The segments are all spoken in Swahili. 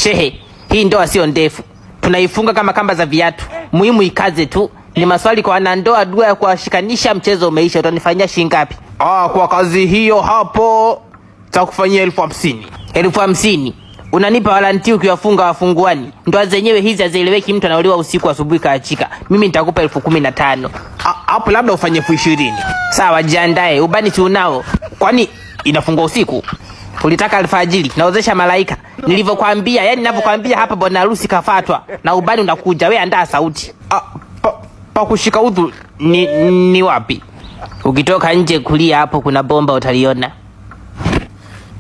Shehe, hii ndoa sio ndefu, tunaifunga kama kamba za viatu, muhimu ikaze tu. Ni maswali kwa wanandoa, dua ya kuwashikanisha, mchezo umeisha. Utanifanyia shilingi ngapi? Kwa kazi hiyo hapo takufanyia 50,000. 50,000? Unanipa waranti ukiwafunga wafunguani? Ndoa zenyewe hizi hazieleweki, mtu anaolewa usiku asubuhi kaachika. Mimi nitakupa 15,000. Hapo labda ufanye 20,000. Sawa, jiandae. Ubani si unao? Kwani inafungwa usiku? Ulitaka alfajiri, naozesha malaika. Nilivyokuambia, yani ninavyokuambia hapa bwana harusi kafatwa na ubani unakuja. Wewe andaa sauti. Pa kushika udhu ni wapi? Ukitoka nje kulia hapo kuna bomba utaliona.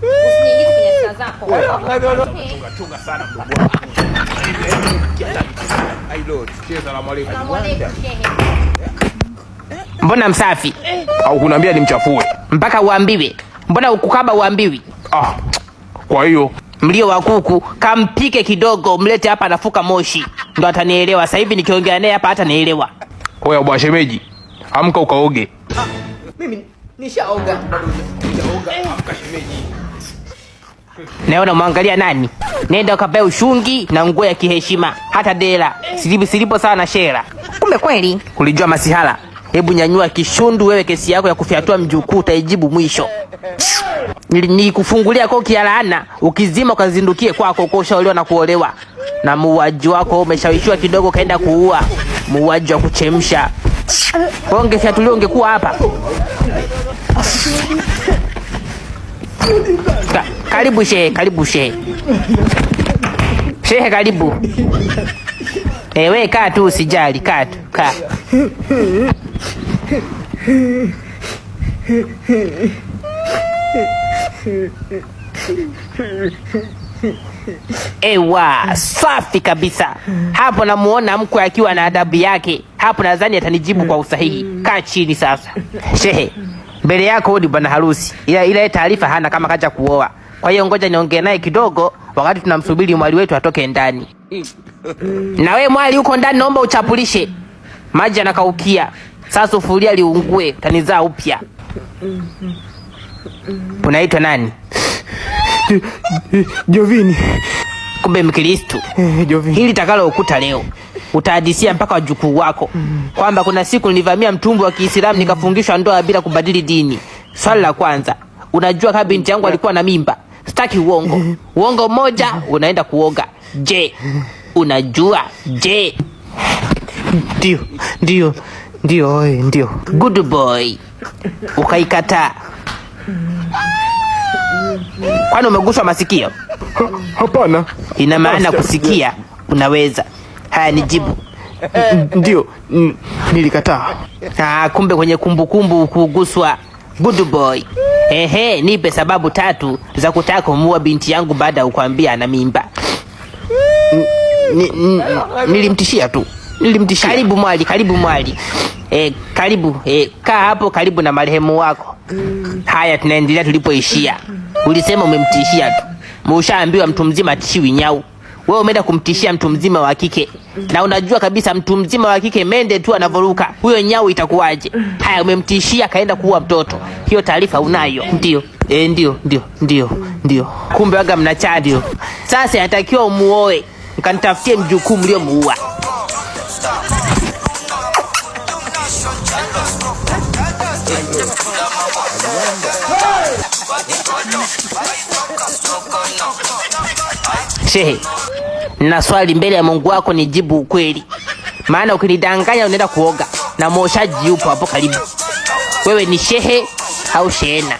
Usiniingize kwenye sala zako. Chunga sana mdogo wangu. Asalamu alaykum. Mbona msafi? Au kuniambia nimchafue? Mpaka uambiwe. Mbona ukukaba uambiwi? Kwa hiyo mlio wa kuku kampike kidogo, mlete hapa nafuka moshi. Ndo atanielewa. Sasa hivi nikiongea naye hapa hata nielewa. Oya bwana shemeji, amka ukaoge. Mimi nishaoga. Amka shemeji. Naona mwangalia nani? Nenda ukabae ushungi na nguo ya kiheshima. Hata dela silipo sana shera. Kumbe kweli ulijua masihala. Hebu nyanyua kishundu wewe, kesi yako ya kufiatua mjukuu utaijibu mwisho. Nilikufungulia koki ya laana, ukizima ukazindukie kwako ukoshaolewa na kuolewa. Na muuaji wako umeshawishiwa kidogo kaenda kuua. Muuaji wa kuchemsha. Ungefiatulia ungekuwa hapa. Karibu shehe, karibu shehe. Shehe karibu. Ewe kaa tu usijali, kaa tu, kaa. Ewa, safi kabisa. Hapo namuona mkwe akiwa na adabu yake. Hapo nadhani atanijibu kwa usahihi. Kaa chini sasa. Shehe, mbele yako ni bwana harusi. Ila taarifa hana kama kaja kuoa. Kwa hiyo ngoja niongee naye kidogo wakati tunamsubiri mwali wetu atoke ndani. Na wewe mwali uko ndani, naomba uchapulishe. Maji yanakaukia. Sasa sufuria liungue, utanizaa upya. Unaitwa nani? Jovini. Kumbe Mkristo. Jovini. Hili takalo ukuta leo utahadisia mpaka wajukuu wako kwamba kuna siku nilivamia mtumbu wa Kiislamu nikafungishwa ndoa bila kubadili dini. Swali la kwanza, unajua kama binti yangu alikuwa na mimba? Sitaki uongo. Uongo mmoja unaenda kuoga. Je, unajua? Je? Ndio. Good boy. Ukaikataa. Kwani umeguswa masikio? Hapana. Ina maana kusikia unaweza. Haya nijibu. Ndio, nilikataa. Kumbe kwenye kumbukumbu kuguswa. Good boy. Nipe sababu 3 za kutaka kumuua binti yangu baada ya kukwambia ana mimba. Nilimtishia tu. Karibu mwali. Karibu. Kaa hapo karibu na marehemu wako. Haya, tunaendelea tulipoishia. Ulisema umemtishia tu. Ushaambiwa mtu mzima atishiwi nyau. Wewe umeenda kumtishia mtu mzima wa kike. Na unajua kabisa mtu mzima wa kike mende tu anavoruka. Huyo nyau itakuwaje? Haya, umemtishia kaenda kuua mtoto. Hiyo taarifa unayo? Ndio. Kumbe waga mnachadio. Sasa inatakiwa umuoe. Mkanitafutie mjukuu mliomuua. Shehe, na swali mbele ya Mungu wako nijibu ukweli. Maana ukinidanganya unaenda kuoga na mwoshaji yupo hapo karibu. Wewe ni shehe au shehena?